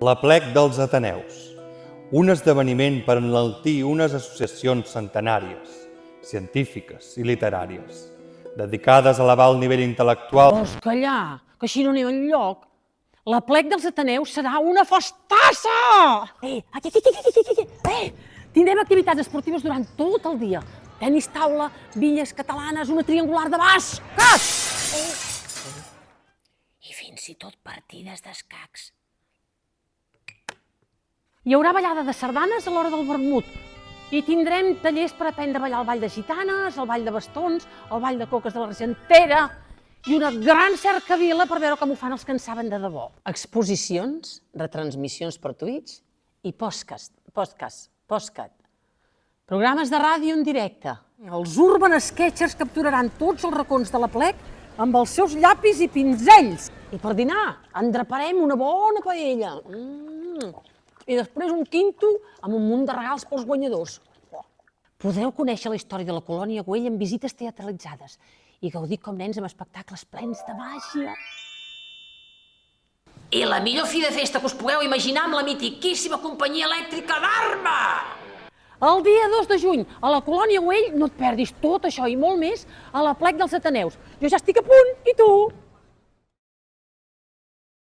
L'Aplec dels Ateneus, un esdeveniment per enaltir unes associacions centenàries, científiques i literàries, dedicades a elevar el nivell intel·lectual. Vols callar? Que així no anem enlloc. L'Aplec dels Ateneus serà una festassa! Tindrem activitats esportives durant tot el dia. Tenis taula, vinyes catalanes, una triangular de bàsquet! I fins i tot partides d'escacs. Hi haurà ballada de sardanes a l'hora del vermut. I tindrem tallers per aprendre a ballar el ball de gitanes, el ball de bastons, el ball de coques de l'Argentera i una gran cercavila per veure com ho fan els que en saben de debò. Exposicions, retransmissions per Twitch i podcast. Programes de ràdio en directe. Els Urban Sketchers capturaran tots els racons de l'Aplec amb els seus llapis i pinzells. I per dinar endraparem una bona paella. I després un quinto amb un munt de regals pels guanyadors. Podreu conèixer la història de la colònia Güell amb visites teatralitzades i gaudir com nens amb espectacles plens de màgia. I la millor fi de festa que us pugueu imaginar amb la mitiquíssima companyia elèctrica d'Arma! El dia 2 de juny, a la colònia Güell, no et perdis tot això i molt més a l'Aplec dels Ateneus. Jo ja estic a punt, i tu?